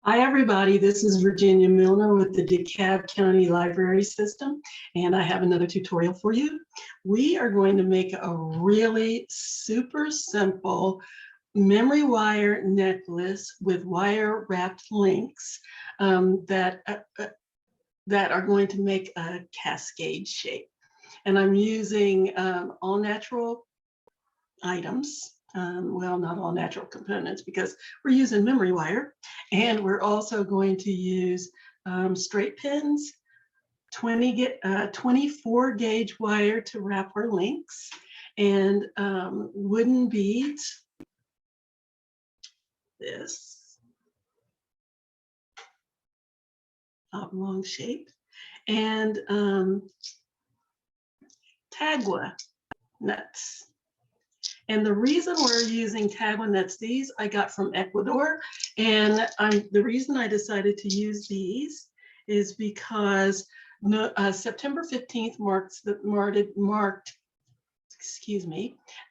Hi, everybody. This is Virginia Milner with the DeKalb County Library System, and I have another tutorial for you. We are going to make a really super simple memory wire necklace with wire wrapped links that are going to make a cascade shape. And I'm using all natural items. Well, not all natural components because we're using memory wire, and we're also going to use straight pins, 24 gauge wire to wrap our links, and wooden beads, this oblong shape, and tagua nuts. And the reason we're using tagua nuts, these I got from Ecuador. And the reason I decided to use these is because September 15th marked the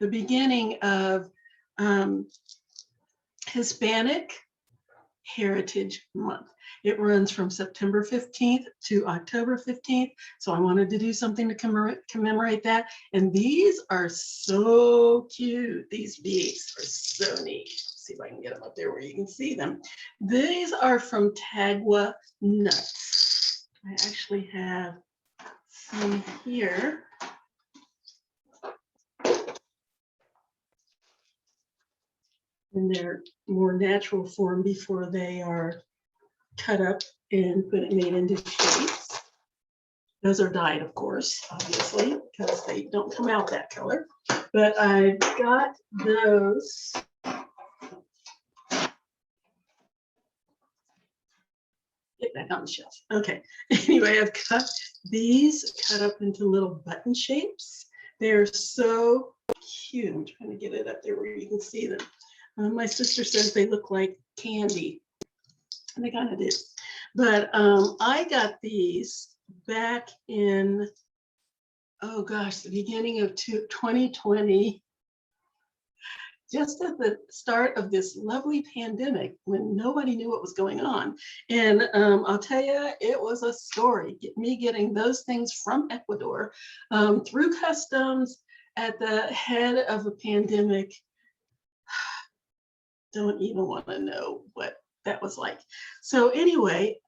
beginning of Hispanic Heritage Month. It runs from September 15th to October 15th. So I wanted to do something to commemorate that. And these are so cute. These beads are so neat. Let's see if I can get them up there where you can see them. These are from tagua nuts. I actually have some here. In their more natural form before they are cut up and made into shapes. Those are dyed, of course, obviously, because they don't come out that color. But I got those. Get back on the shelf. Okay. Anyway, I've got these cut up into little button shapes. They're so cute. I'm trying to get it up there where you can see them. My sister says they look like candy, and they kind of do. But I got these back in, oh gosh, the beginning of 2020, just at the start of this lovely pandemic when nobody knew what was going on. And I'll tell you, it was a story, me getting those things from Ecuador through customs at the head of a pandemic. Don't even want to know what that was like. So anyway,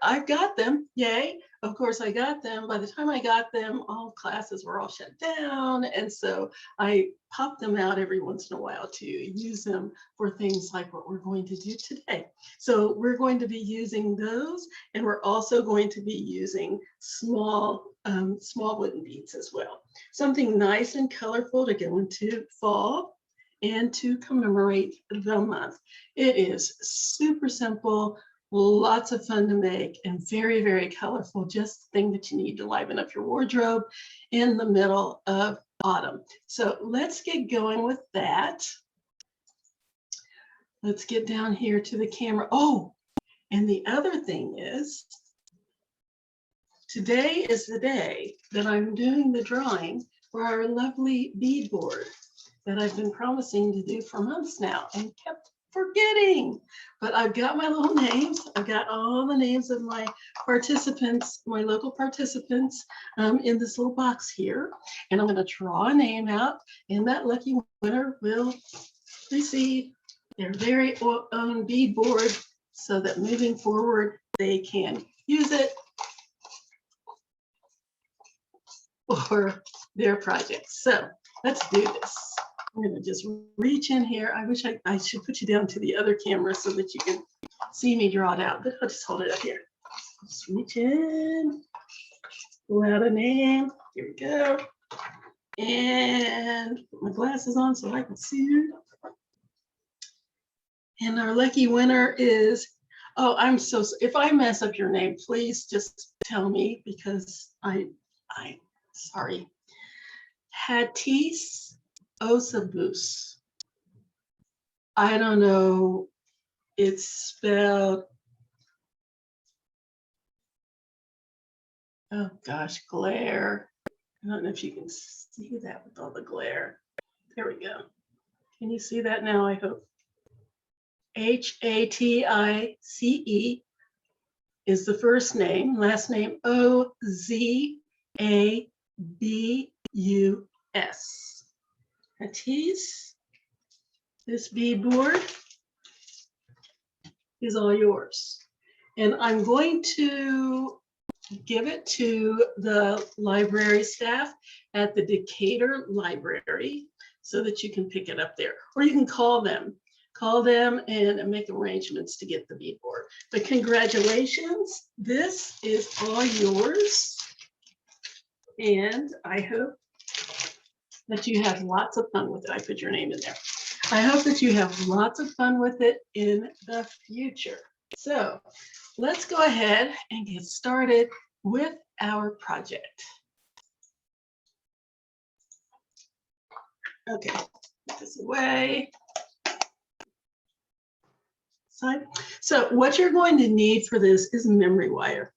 I've got them, yay. Of course I got them. By the time I got them, all classes were all shut down. And so I pop them out every once in a while to use them for things like what we're going to do today. So we're going to be using those, and we're also going to be using small wooden beads as well. Something nice and colorful to go into fall and to commemorate the month. It is super simple, lots of fun to make, and very, very colorful, just the thing that you need to liven up your wardrobe in the middle of autumn. So let's get going with that. Let's get down here to the camera. Oh, and the other thing is, today is the day that I'm doing the drawing for our lovely bead board that I've been promising to do for months now and kept forgetting. But I've got my little names. I've got all the names of my participants, my local participants in this little box here. And I'm going to draw a name out, and that lucky winner will receive their very own bead board so that moving forward, they can use it for their projects. So let's do this. I'm going to just reach in here. I wish I should put you down to the other camera so that you can see me draw it out, but I'll just hold it up here. Just reach in, pull out a name. Here we go. And put my glasses on so I can see you. And our lucky winner is, oh, I'm so, if I mess up your name, please just tell me because I'm sorry. Hatis Osabus. I don't know. It's spelled, oh gosh, glare. I don't know if you can see that with all the glare. There we go. Can you see that now? I hope. Hatice is the first name, last name Ozabus. Hatice, this beadboard is all yours. And I'm going to give it to the library staff at the Decatur Library so that you can pick it up there. Or you can call them and make arrangements to get the beadboard. But congratulations, this is all yours. And I hope that you have lots of fun with it. I put your name in there. I hope that you have lots of fun with it in the future. So let's go ahead and get started with our project. Okay, put this away. So what you're going to need for this is memory wire.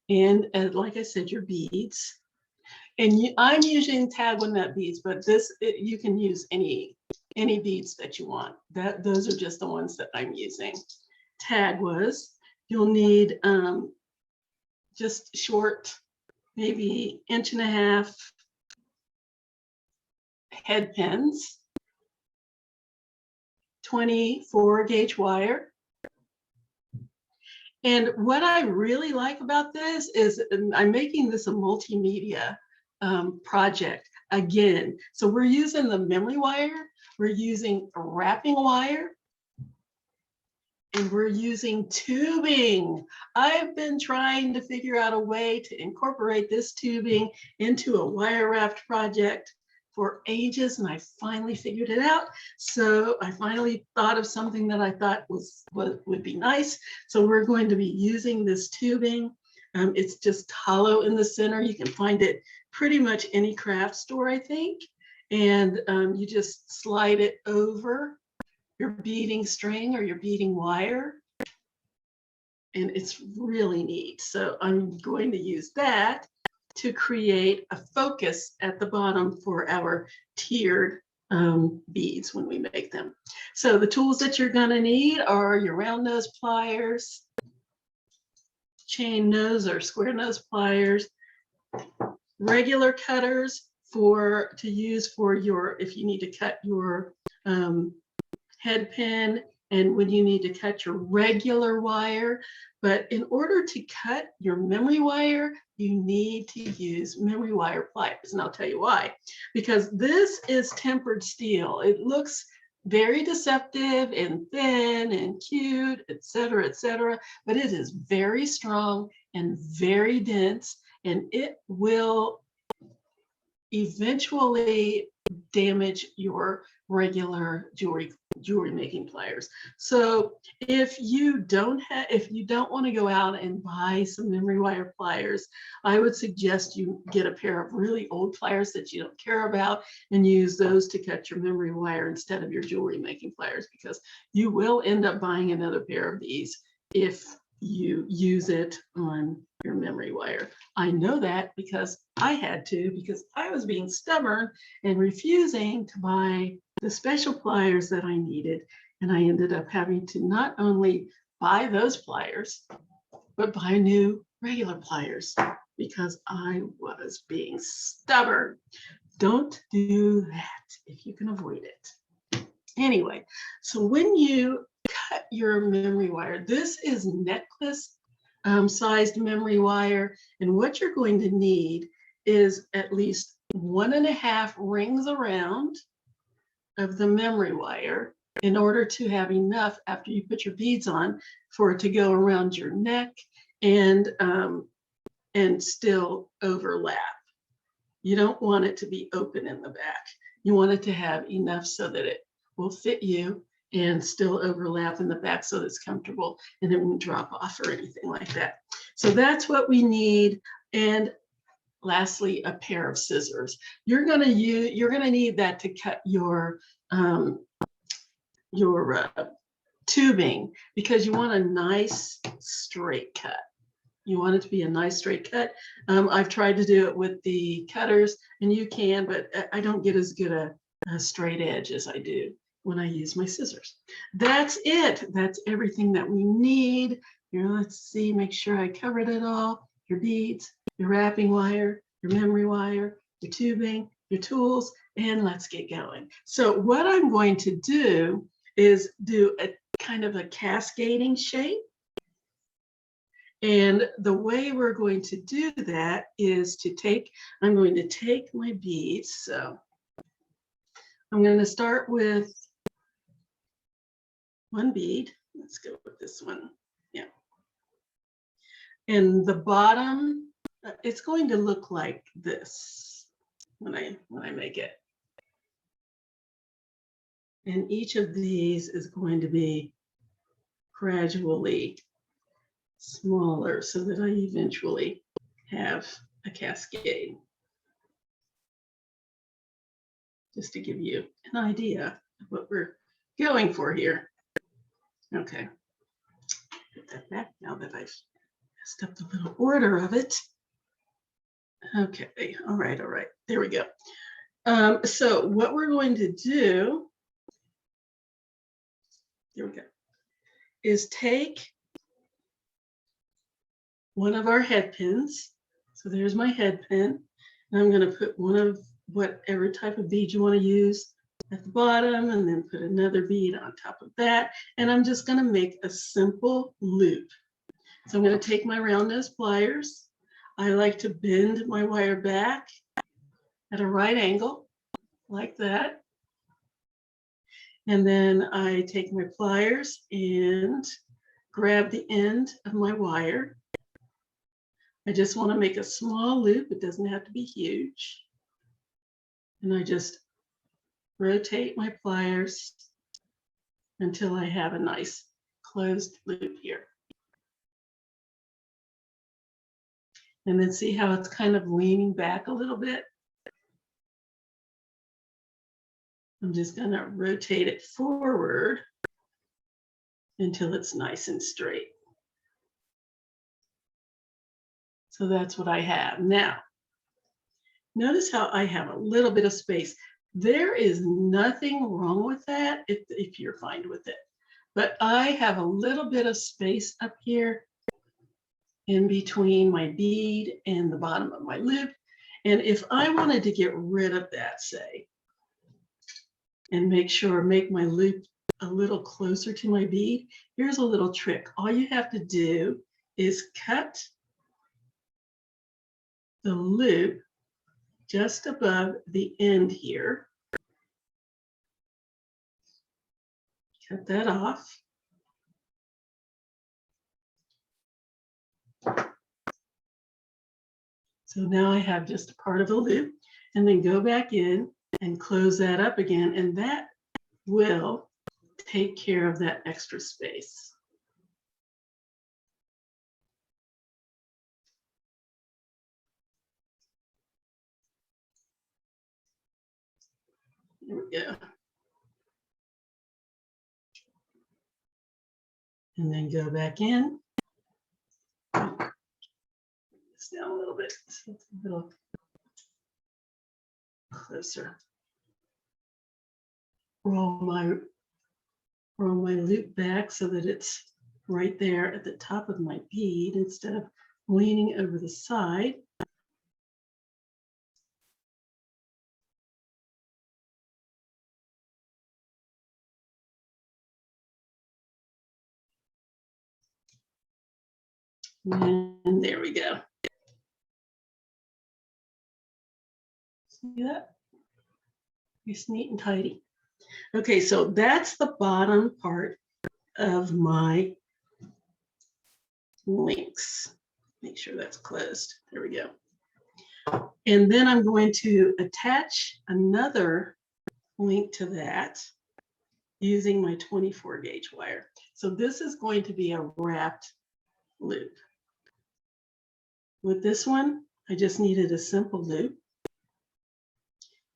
And like I said, your beads. And I'm using tag one nut beads, but you can use any beads that you want. Those are just the ones that I'm using. Tag was, you'll need just short, maybe 1.5 inch head pins, 24 gauge wire. And what I really like about this is I'm making this a multimedia project again. So we're using the memory wire, we're using wrapping wire, and we're using tubing. I've been trying to figure out a way to incorporate this tubing into a wire wrapped project for ages, and I finally figured it out. So I finally thought of something that I thought would be nice. So we're going to be using this tubing. It's just hollow in the center. You can find it pretty much any craft store, I think. And you just slide it over your beading string or your beading wire. And it's really neat. So I'm going to use that to create a focus at the bottom for our tiered beads when we make them. So the tools that you're going to need are your round nose pliers, chain nose or square nose pliers, regular cutters to use for if you need to cut your head pin and when you need to cut your regular wire. But in order to cut your memory wire, you need to use memory wire pliers. And I'll tell you why. Because this is tempered steel. It looks very deceptive and thin and cute, et cetera, but it is very strong and very dense, and it will eventually damage your regular jewelry making pliers. So if you don't want to go out and buy some memory wire pliers, I would suggest you get a pair of really old pliers that you don't care about and use those to cut your memory wire instead of your jewelry making pliers, because you will end up buying another pair of these if you use it on your memory wire. I know that because I had to, because I was being stubborn and refusing to buy the special pliers that I needed. And I ended up having to not only buy those pliers, but buy new regular pliers because I was being stubborn. Don't do that if you can avoid it. Anyway, so when you cut your memory wire, this is necklace sized memory wire, and what you're going to need is at least 1.5 rings around of the memory wire in order to have enough after you put your beads on for it to go around your neck and still overlap. You don't want it to be open in the back. You want it to have enough so that it will fit you and still overlap in the back so that it's comfortable and it won't drop off or anything like that. So that's what we need. And lastly, a pair of scissors. You're gonna need that to cut your tubing, because you want a nice straight cut. You want it to be a nice straight cut. I've tried to do it with the cutters, and you can, but I don't get as good a straight edge as I do when I use my scissors. That's it. That's everything that we need. Here, let's see, make sure I covered it all. Your beads, your wrapping wire, your memory wire, your tubing, your tools, and let's get going. So what I'm going to do is do a kind of a cascading shape. And the way we're going to do that is to I'm going to take my beads. So I'm going to start with one bead. Let's go with this one. Yeah. And the bottom, it's going to look like this when I make it. And each of these is going to be gradually smaller so that I eventually have a cascade. Just to give you an idea of what we're going for here. Okay, put that back now that I've messed up the little order of it. Okay, all right, there we go. So what we're going to do, here we go, is take one of our head pins. So there's my head pin. And I'm going to put one of whatever type of bead you want to use at the bottom, and then put another bead on top of that. And I'm just going to make a simple loop. So I'm going to take my round nose pliers. I like to bend my wire back at a right angle, like that. And then I take my pliers and grab the end of my wire. I just want to make a small loop. It doesn't have to be huge. And I just rotate my pliers until I have a nice closed loop here. And then see how it's kind of leaning back a little bit? I'm just going to rotate it forward until it's nice and straight. So that's what I have. Now, notice how I have a little bit of space. There is nothing wrong with that if you're fine with it. But I have a little bit of space up here in between my bead and the bottom of my loop. And if I wanted to get rid of that, say, and make my loop a little closer to my bead, here's a little trick. All you have to do is cut the loop just above the end here. Cut that off. So now I have just a part of a loop, and then go back in and close that up again, and that will take care of that extra space. There we go. And then go back in. Bring this down a little bit so it's a little closer. Roll my loop back so that it's right there at the top of my bead instead of leaning over the side. And there we go. See that? Nice, neat, and tidy. Okay, so that's the bottom part of my links. Make sure that's closed. There we go. And then I'm going to attach another link to that using my 24 gauge wire. So this is going to be a wrapped loop. With this one, I just needed a simple loop.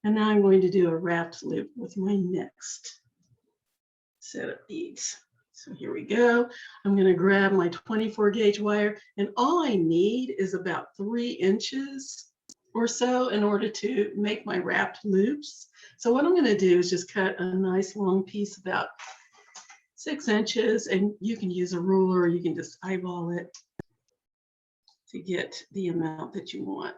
And now I'm going to do a wrapped loop with my next set of beads. So here we go. I'm going to grab my 24 gauge wire, and all I need is about 3 inches or so in order to make my wrapped loops. So what I'm going to do is just cut a nice long piece about 6 inches, and you can use a ruler or you can just eyeball it to get the amount that you want.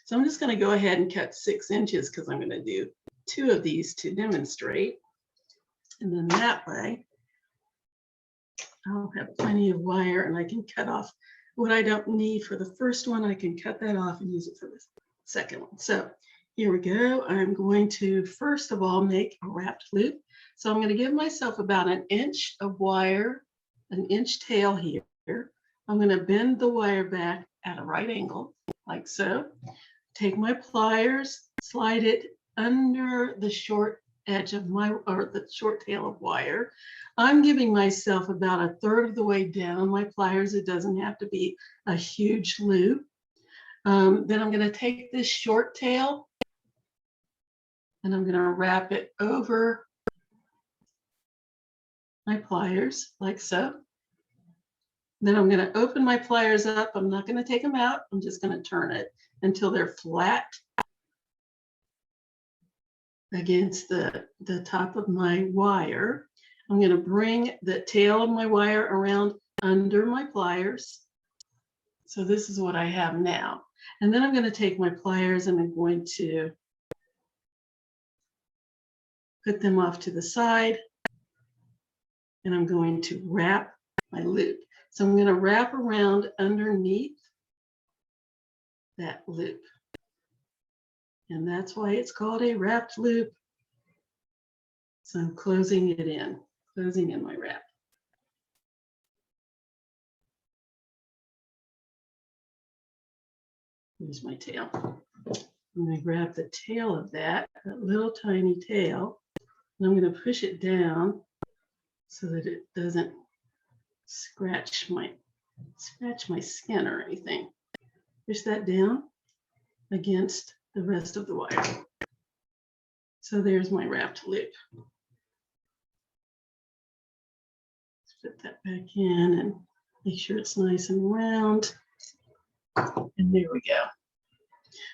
So I'm just going to go ahead and cut 6 inches because I'm going to do 2 of these to demonstrate. And then that way I'll have plenty of wire and I can cut off what I don't need for the first one. I can cut that off and use it for the second one. So here we go. I'm going to first of all make a wrapped loop. So I'm going to give myself about 1 inch of wire, 1 inch tail here. I'm going to bend the wire back at a right angle, like so. Take my pliers, slide it under the short edge of my, or the short tail of wire. I'm giving myself about 1/3 of the way down my pliers. It doesn't have to be a huge loop. Then I'm going to take this short tail and I'm going to wrap it over my pliers like so. Then I'm going to open my pliers up. I'm not going to take them out. I'm just going to turn it until they're flat against the top of my wire. I'm going to bring the tail of my wire around under my pliers. So this is what I have now. And then I'm going to take my pliers and I'm going to put them off to the side. And I'm going to wrap my loop. So I'm going to wrap around underneath that loop. And that's why it's called a wrapped loop. So I'm closing it in, closing in my wrap. Here's my tail. I'm going to grab the tail of that little tiny tail, and I'm going to push it down so that it doesn't scratch my skin or anything. Push that down against the rest of the wire. So there's my wrapped loop. Let's put that back in and make sure it's nice and round. And there we go.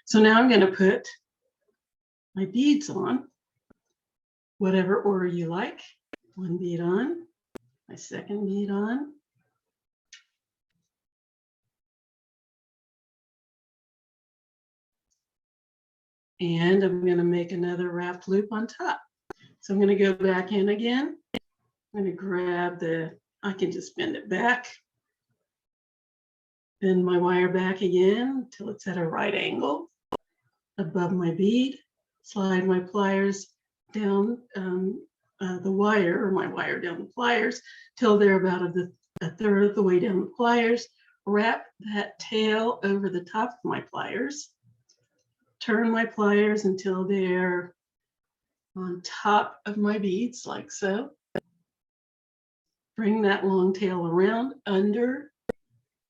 So now I'm going to put my beads on, whatever order you like. 1 bead on, my 2nd bead on. And I'm going to make another wrapped loop on top. So I'm going to go back in again. I'm going to grab I can just bend it back. Bend my wire back again until it's at a right angle above my bead. Slide my pliers down the wire, or my wire down the pliers, till they're about 1/3 of the way down the pliers. Wrap that tail over the top of my pliers. Turn my pliers until they're on top of my beads, like so. Bring that long tail around under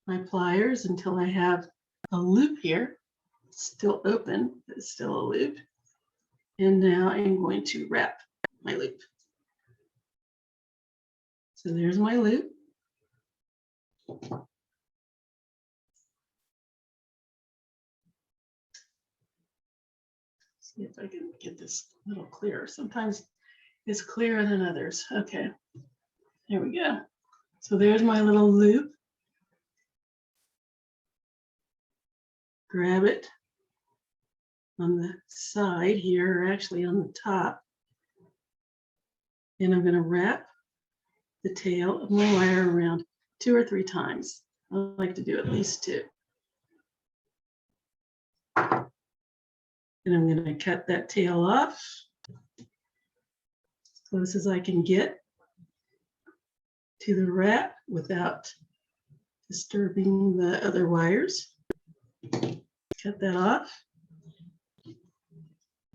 my pliers until I have a loop here. It's still open, but it's still a loop. And now I'm going to wrap my loop. So there's my loop. See if I can get this a little clearer. Sometimes it's clearer than others. Okay, there we go. So there's my little loop. Grab it on the side here, or actually on the top. And I'm going to wrap the tail of my wire around 2 or 3 times. I like to do at least 2. And I'm going to cut that tail off as close as I can get to the wrap without disturbing the other wires. Cut that off.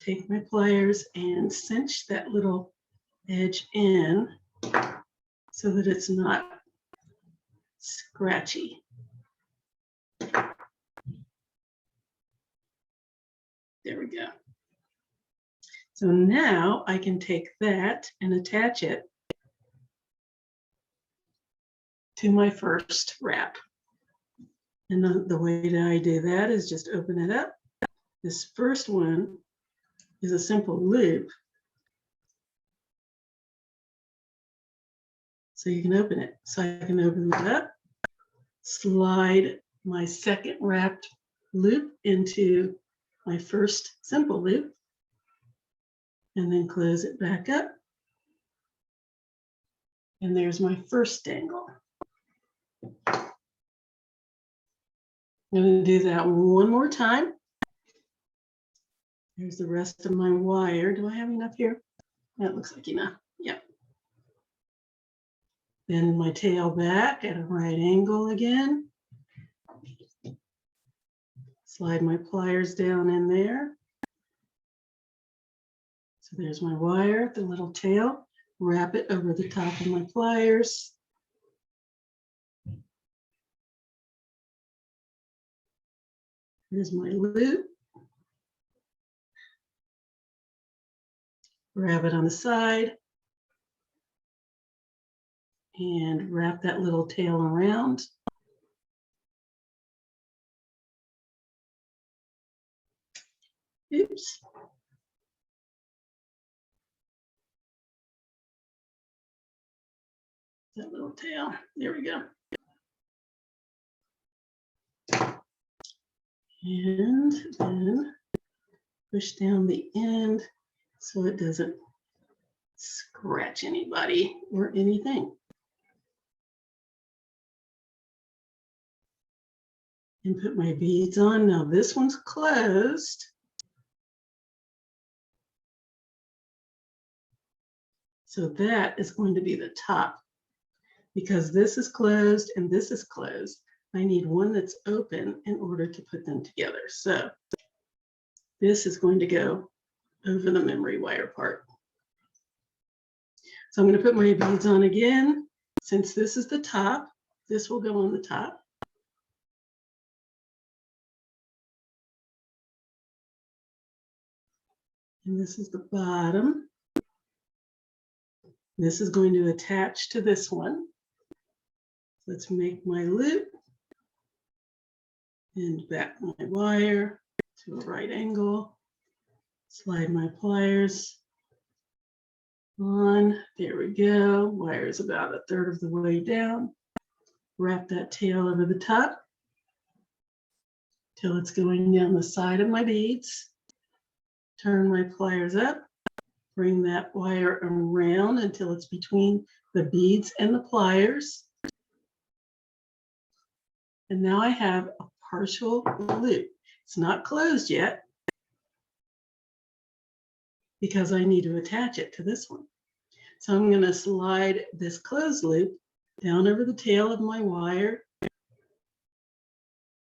Take my pliers and cinch that little edge in so that it's not scratchy. There we go. So now I can take that and attach it to my first wrap. And the way that I do that is just open it up This first one is a simple loop. So you can open it. So I can open it up, slide my second wrapped loop into my first simple loop, and then close it back up. And there's my first dangle. I'm going to do that one more time. There's the rest of my wire. Do I have enough here? That looks like enough. Yep. Then my tail back at a right angle again. Slide my pliers down in there. So there's my wire, the little tail. Wrap it over the top of my pliers. Here's my loop. Grab it on the side and wrap that little tail around. Oops. That little tail. There we go. And then push down the end so it doesn't scratch anybody or anything. And put my beads on. Now this one's closed. So that is going to be the top. Because this is closed and this is closed, I need one that's open in order to put them together. So this is going to go over the memory wire part. So I'm going to put my beads on again. Since this is the top, this will go on the top. And this is the bottom. This is going to attach to this one. Let's make my loop and back my wire to a right angle. Slide my pliers on. There we go. Wire is about 1/3 of the way down. Wrap that tail over the top till it's going down the side of my beads. Turn my pliers up. Bring that wire around until it's between the beads and the pliers. And now I have a partial loop. It's not closed yet because I need to attach it to this one. So I'm going to slide this closed loop down over the tail of my wire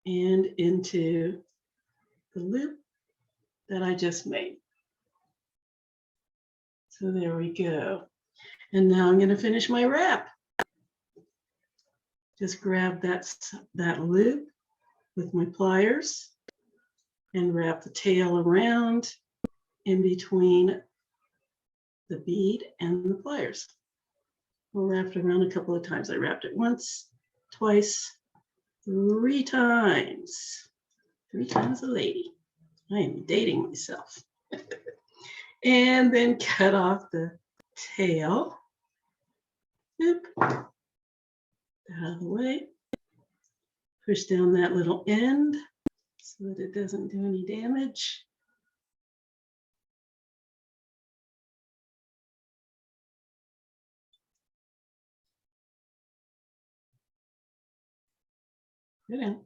and into the loop that I just made. So there we go. And now I'm going to finish my wrap. Just grab that loop with my pliers and wrap the tail around in between the bead and the pliers. We'll wrap it around a couple of times. I wrapped it once, twice, 3 times. 3 times a lady. I am dating myself. And then cut off the tail. Oop. Out of the way. Push down that little end so that it doesn't do any damage. Put in.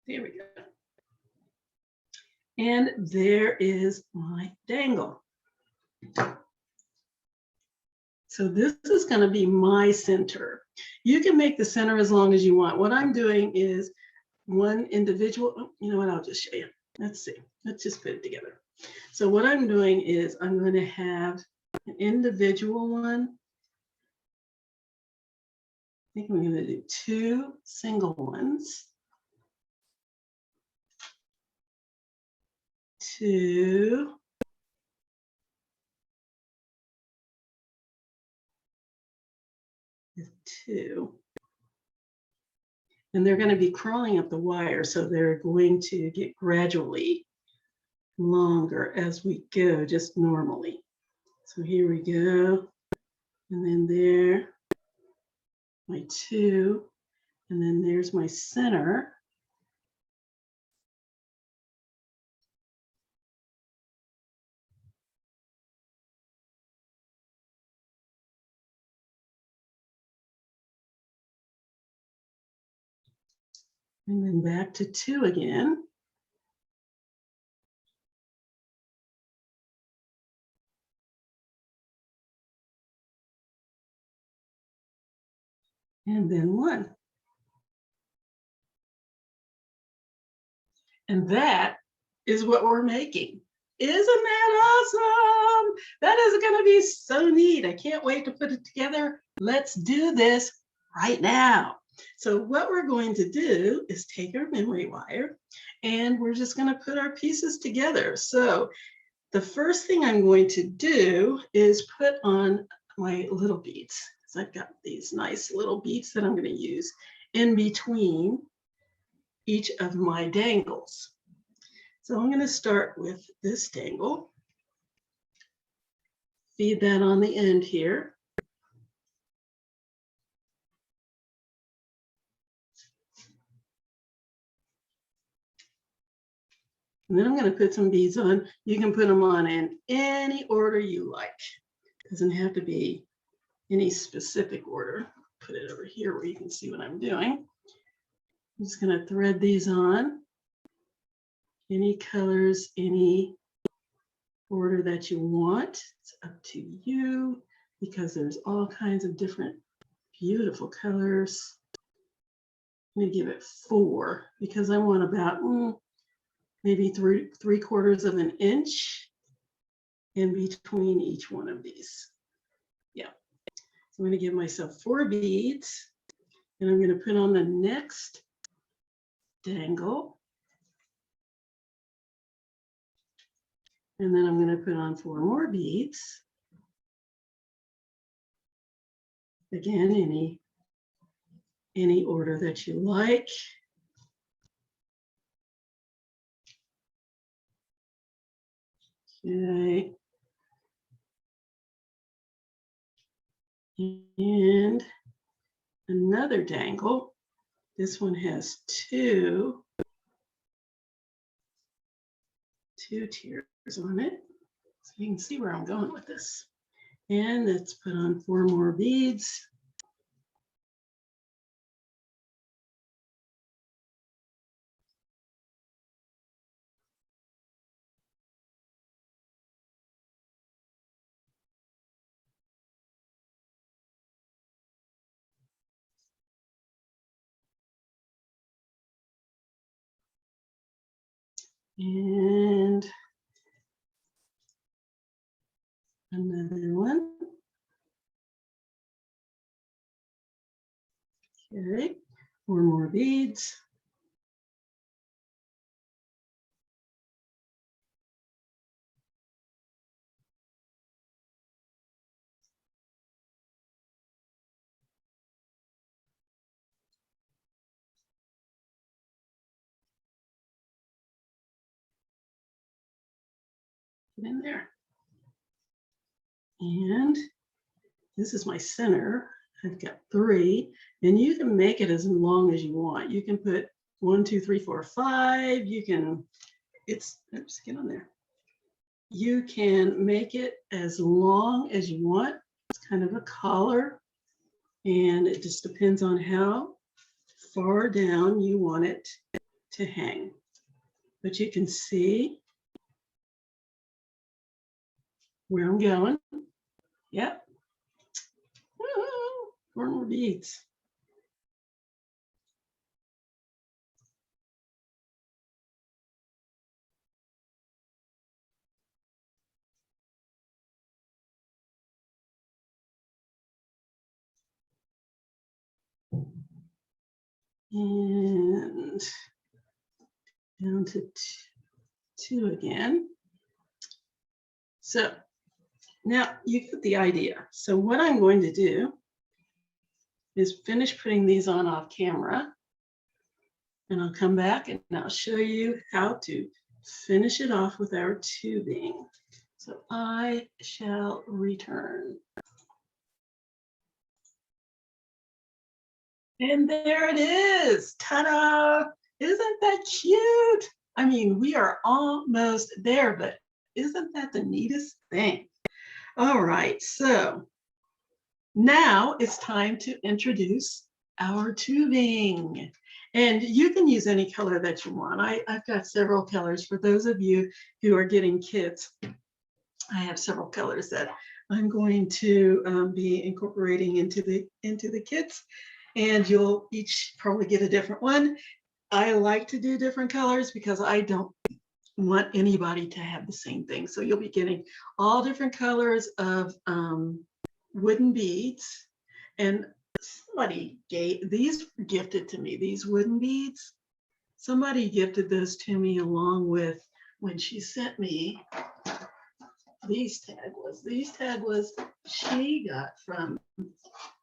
There we go. And there is my dangle. So this is going to be my center. You can make the center as long as you want. What I'm doing is one individual, oh, you know what, I'll just show you. Let's see, let's just put it together. So what I'm doing is I'm going to have an individual one. I think I'm going to do 2 single ones. 2. With 2. And they're going to be crawling up the wire, so they're going to get gradually longer as we go, just normally. So here we go. And then there, my 2. And then there's my center. And then back to 2 again. And then 1. And that is what we're making. Isn't that awesome? That is going to be so neat. I can't wait to put it together. Let's do this right now. So what we're going to do is take our memory wire and we're just going to put our pieces together. So the first thing I'm going to do is put on my little beads. So I've got these nice little beads that I'm going to use in between each of my dangles. So I'm going to start with this dangle. Feed that on the end here. And then I'm going to put some beads on. You can put them on in any order you like. It doesn't have to be any specific order. Put it over here where you can see what I'm doing. I'm just going to thread these on. Any colors, any order that you want. It's up to you because there's all kinds of different beautiful colors. I'm going to give it 4 because I want about maybe 3/4 of an inch in between each one of these. Yeah. So I'm going to give myself 4 beads and I'm going to put on the next dangle. And then I'm going to put on 4 more beads. Again, any order that you like. Okay. And another dangle. This one has 2 tiers on it. So you can see where I'm going with this. And let's put on 4 more beads. And another one. Okay, 4 more beads. Get in there. And this is my center. I've got 3, and you can make it as long as you want. You can put 1, 2, 3, 4, 5. You can, oops, get on there. You can make it as long as you want. It's kind of a collar, and it just depends on how far down you want it to hang. But you can see where I'm going. Yep. Woo-hoo. 4 more beads. And down to 2 again. So now you get the idea. So what I'm going to do is finish putting these on off camera. and I'll come back and I'll show you how to finish it off with our tubing. So I shall return. And there it is. Ta-da! Isn't that cute? I mean, we are almost there, but isn't that the neatest thing? All right, so now it's time to introduce our tubing. And you can use any color that you want. I've got several colors. For those of you who are getting kits, I have several colors that I'm going to be incorporating into the kits, and you'll each probably get a different one. I like to do different colors because I don't want anybody to have the same thing. So you'll be getting all different colors of wooden beads. And somebody gifted to me these wooden beads. Somebody gifted those to me along with when she sent me these tagwas she got from, I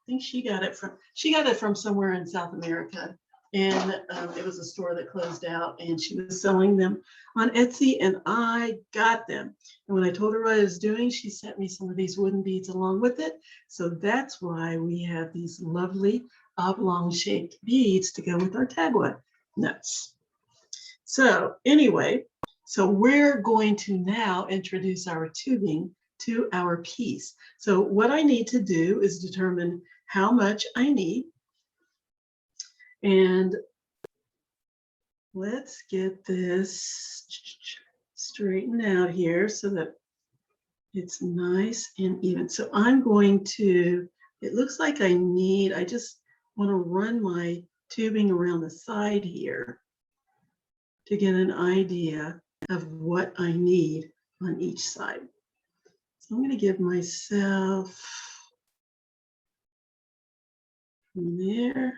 think she got it from somewhere in South America. And it was a store that closed out, and she was selling them on Etsy, and I got them. And when I told her what I was doing, she sent me some of these wooden beads along with it. So that's why we have these lovely oblong shaped beads to go with our tagua nuts. So anyway, so we're going to now introduce our tubing to our piece. So what I need to do is determine how much I need. And let's get this straightened out here so that it's nice and even. So I'm going to, it looks like I just want to run my tubing around the side here to get an idea of what I need on each side. So I'm going to give myself from there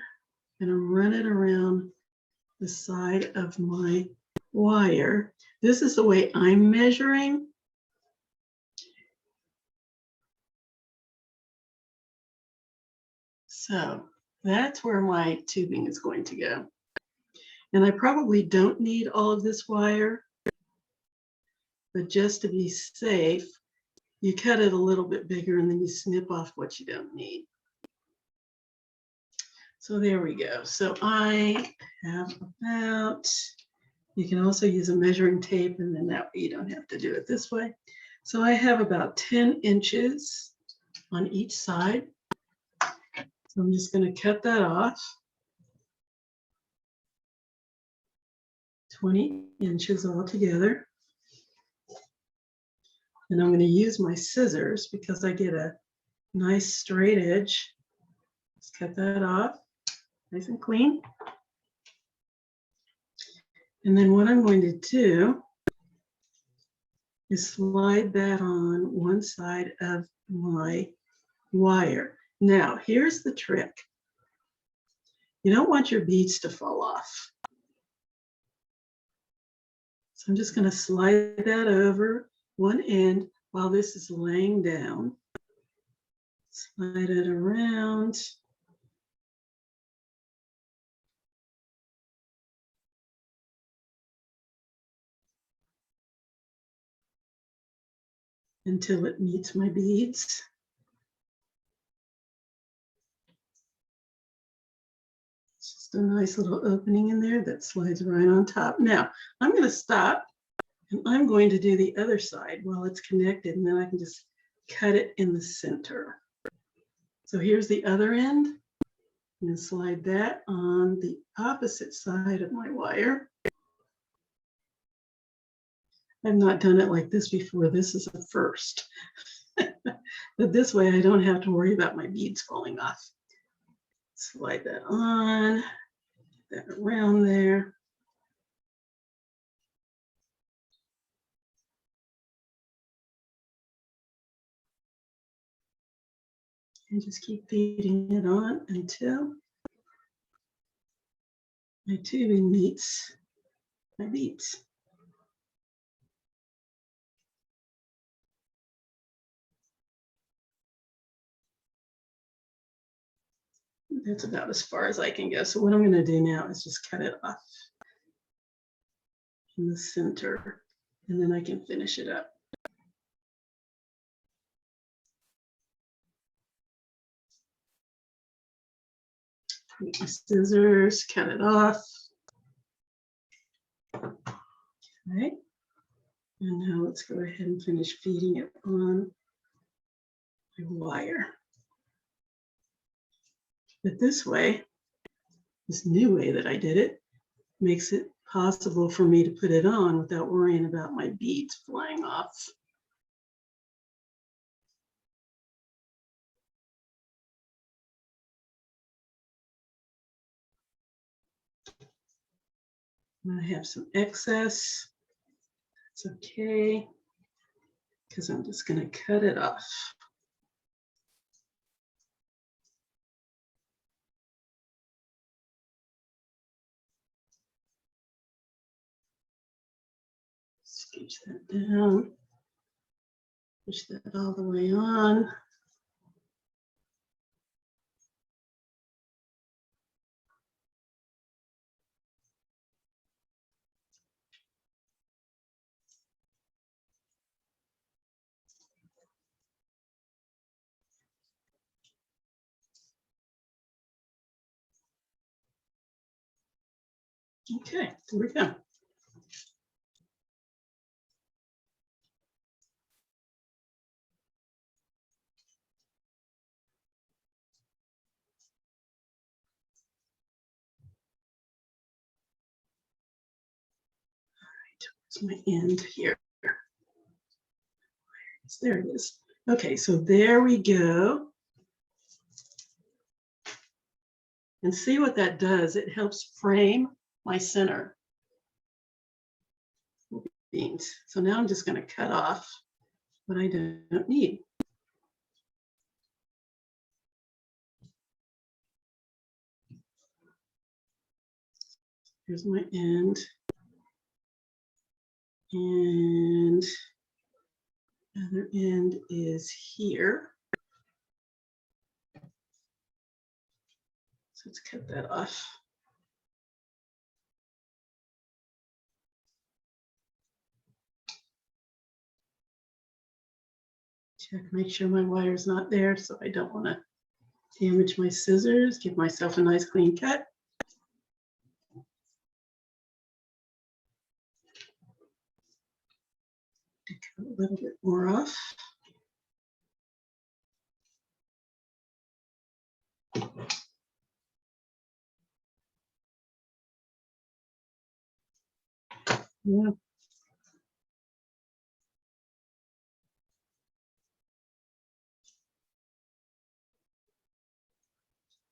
and run it around the side of my wire. This is the way I'm measuring. So that's where my tubing is going to go. And I probably don't need all of this wire, but just to be safe, you cut it a little bit bigger and then you snip off what you don't need. So there we go. So I have about, you can also use a measuring tape, and then that way you don't have to do it this way. So I have about 10 inches on each side. So I'm just going to cut that off. 20 inches altogether. And I'm going to use my scissors because I get a nice straight edge. Let's cut that off, nice and clean. And then what I'm going to do is slide that on one side of my wire. Now, here's the trick. You don't want your beads to fall off. So I'm just going to slide that over one end while this is laying down. Slide it around. Until it meets my beads. It's just a nice little opening in there that slides right on top. Now, I'm going to stop, and I'm going to do the other side while it's connected, and then I can just cut it in the center. So here's the other end. I'm going to slide that on the opposite side of my wire. I've not done it like this before. This is a first. But this way I don't have to worry about my beads falling off. Slide that on, get that around there. And just keep feeding it on until my tubing meets my beads. That's about as far as I can go. So what I'm going to do now is just cut it off in the center, and then I can finish it up. Take my scissors, cut it off. Okay. And now let's go ahead and finish feeding it on my wire. But this way, this new way that I did it, makes it possible for me to put it on without worrying about my beads flying off. I have some excess. It's okay, because I'm just going to cut it off. Scooch that down. Push that all the way on. Okay, there we go. It's my end here. There it is. Okay, so there we go. And see what that does. It helps frame my center beans. So now I'm just going to cut off what I don't need. Here's my end. And the other end is here. So let's cut that off. Check, make sure my wire's not there, so I don't want to damage my scissors. Give myself a nice clean cut. Cut a little bit more off. Yeah.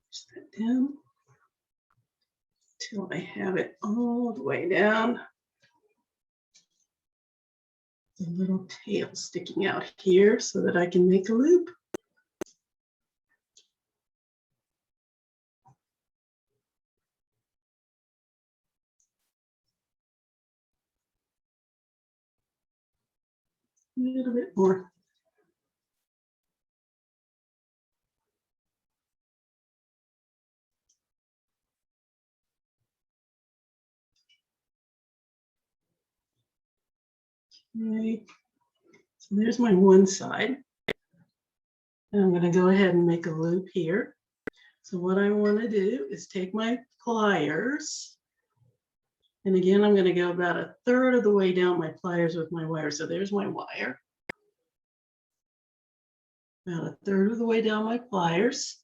Push that down until I have it all the way down. The little tail sticking out here so that I can make a loop. A little bit more. Okay, so there's my one side. And I'm going to go ahead and make a loop here. So what I want to do is take my pliers. And again, I'm going to go about 1/3 of the way down my pliers with my wire. So there's my wire. About 1/3 of the way down my pliers.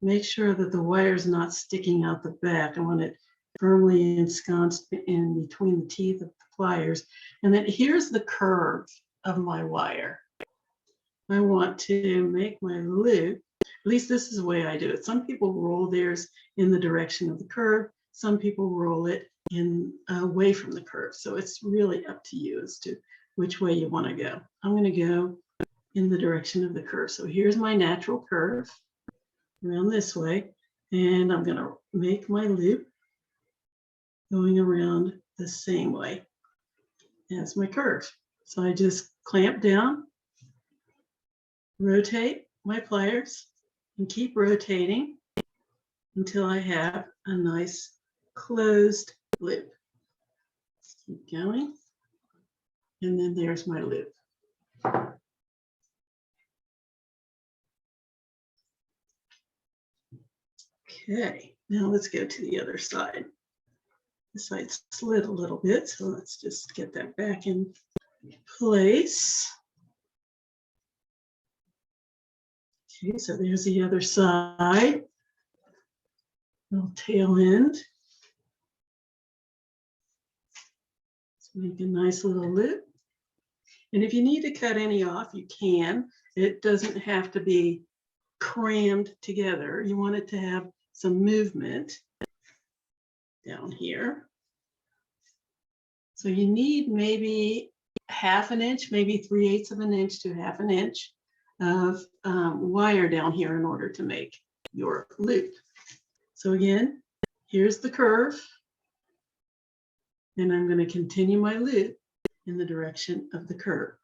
Make sure that the wire is not sticking out the back. I want it firmly ensconced in between the teeth of the pliers. And then here's the curve of my wire. I want to make my loop. At least this is the way I do it. Some people roll theirs in the direction of the curve. Some people roll it in away from the curve. So it's really up to you as to which way you want to go. I'm going to go in the direction of the curve. So here's my natural curve around this way. And I'm going to make my loop going around the same way as my curve. So I just clamp down, rotate my pliers, and keep rotating until I have a nice closed loop. Keep going. And then there's my loop. Okay, now let's go to the other side. This side slid a little bit, so let's just get that back in place. Okay, so there's the other side. Little tail end. Let's make a nice little loop. And if you need to cut any off, you can. It doesn't have to be crammed together. You want it to have some movement down here. So you need maybe ½ an inch, maybe 3/8 of an inch to ½ an inch of wire down here in order to make your loop. So again, here's the curve, and I'm going to continue my loop in the direction of the curve.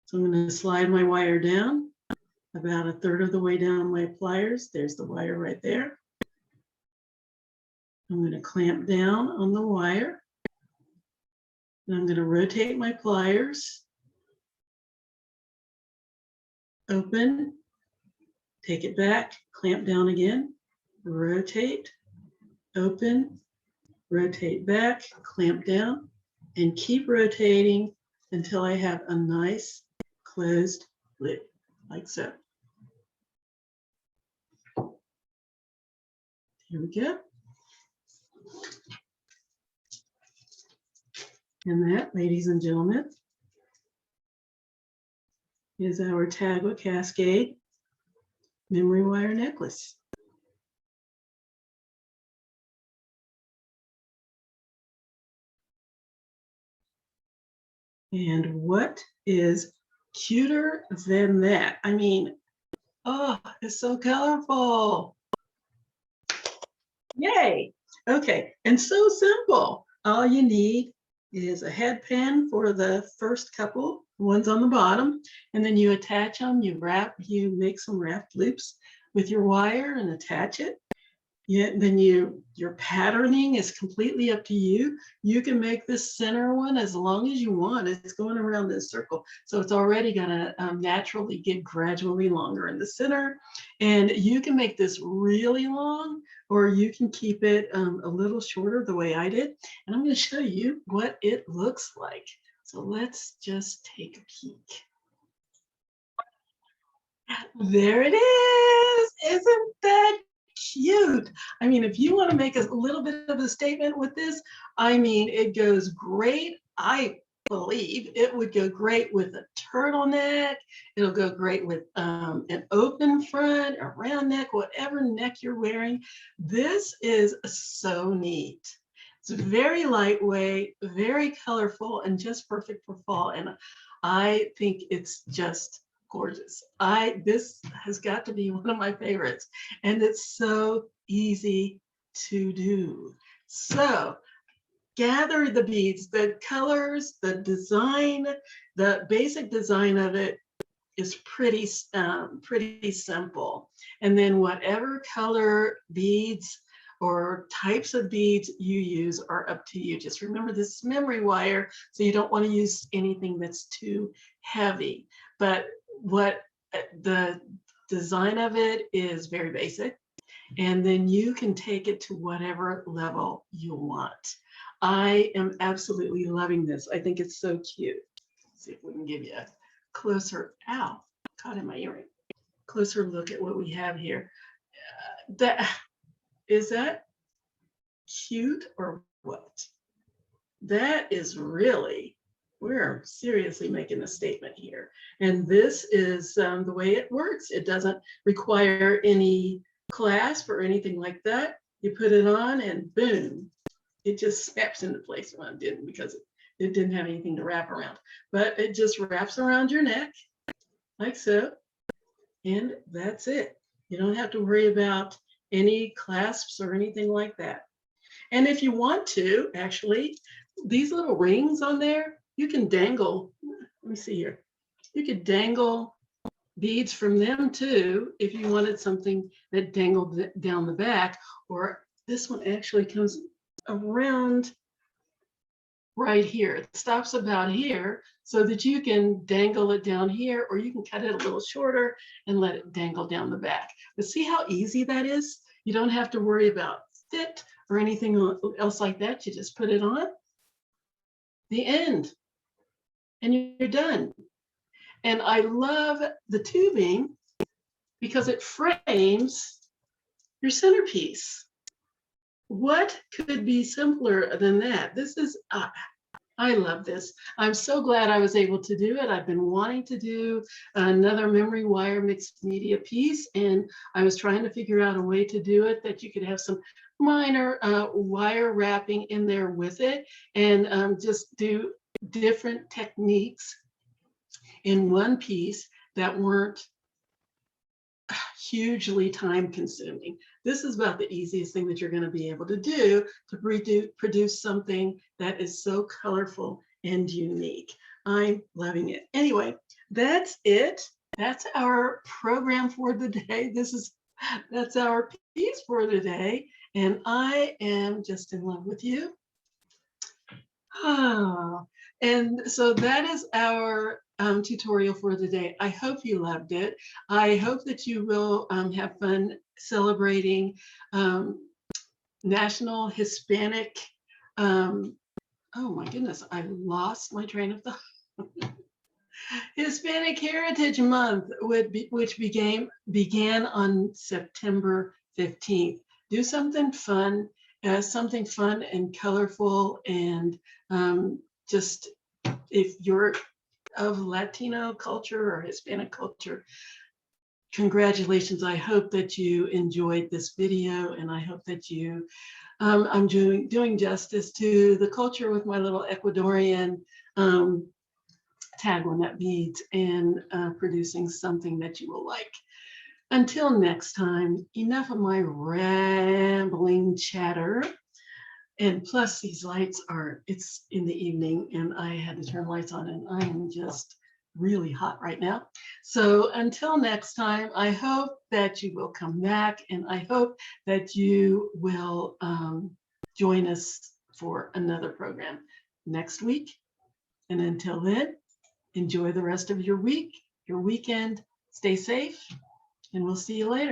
So I'm going to slide my wire down about 1/3 of the way down my pliers. There's the wire right there. I'm going to clamp down on the wire, and I'm going to rotate my pliers, open, take it back, clamp down again, rotate, open, rotate back, clamp down, and keep rotating until I have a nice closed loop, like so. Here we go. And that, ladies and gentlemen, is our tag with Cascade memory wire necklace. And what is cuter than that? I mean, oh, it's so colorful. Yay. Okay, and so simple. All you need is a head pin for the first couple, ones on the bottom, and then you attach them, you make some wrapped loops with your wire and attach it. Yeah, then your patterning is completely up to you. You can make this center one as long as you want. It's going around this circle, so it's already gonna naturally get gradually longer in the center. And you can make this really long, or you can keep it a little shorter the way I did. And I'm going to show you what it looks like. So let's just take a peek. There it is. Isn't that cute? I mean, if you want to make a little bit of a statement with this, I mean, it goes great. I believe it would go great with a turtleneck. It'll go great with an open front, a round neck, whatever neck you're wearing. This is so neat. It's very lightweight, very colorful, and just perfect for fall. And I think it's just gorgeous. This has got to be one of my favorites, and it's so easy to do. So gather the beads, the colors, the design, the basic design of it is pretty simple. And then whatever color beads or types of beads you use are up to you. Just remember, this is memory wire, so you don't want to use anything that's too heavy. But what the design of it is very basic, and then you can take it to whatever level you want. I am absolutely loving this. I think it's so cute. Let's see if we can give you a closer, ow, caught in my earring, closer look at what we have here. Is that cute or what? That is really, we're seriously making a statement here. And this is the way it works. It doesn't require any clasp or anything like that. You put it on and boom, it just snaps into place. Well, it didn't, because it didn't have anything to wrap around, but it just wraps around your neck like so. And that's it. You don't have to worry about any clasps or anything like that. And if you want to, actually, these little rings on there, you can dangle. Let me see here. You could dangle beads from them too, if you wanted something that dangled down the back. Or this one actually comes around right here. It stops about here so that you can dangle it down here, or you can cut it a little shorter and let it dangle down the back. But see how easy that is? You don't have to worry about fit or anything else like that. You just put it on, the end, and you're done. And I love the tubing because it frames your centerpiece. What could be simpler than that? This is, I love this. I'm so glad I was able to do it. I've been wanting to do another memory wire mixed media piece, and I was trying to figure out a way to do it that you could have some minor wire wrapping in there with it, and just do different techniques in one piece that weren't hugely time consuming. This is about the easiest thing that you're going to be able to do to produce something that is so colorful and unique. I'm loving it. Anyway, that's it. That's our program for the day. That's our piece for today. And I am just in love with you. And so that is our tutorial for the day. I hope you loved it. I hope that you will have fun celebrating National Hispanic, oh my goodness, I lost my train of thought. Hispanic Heritage Month, which began on September 15th. Do something fun and colorful, and just, if you're of Latino culture or Hispanic culture, congratulations. I hope that you enjoyed this video, and I hope that you, I'm doing justice to the culture with my little Ecuadorian tag on that beads, and producing something that you will like. Until next time, enough of my rambling chatter. And plus, these lights it's in the evening, and I had to turn lights on, and I'm just really hot right now. So until next time, I hope that you will come back, and I hope that you will join us for another program next week. And until then, enjoy the rest of your week, your weekend, stay safe, and we'll see you later.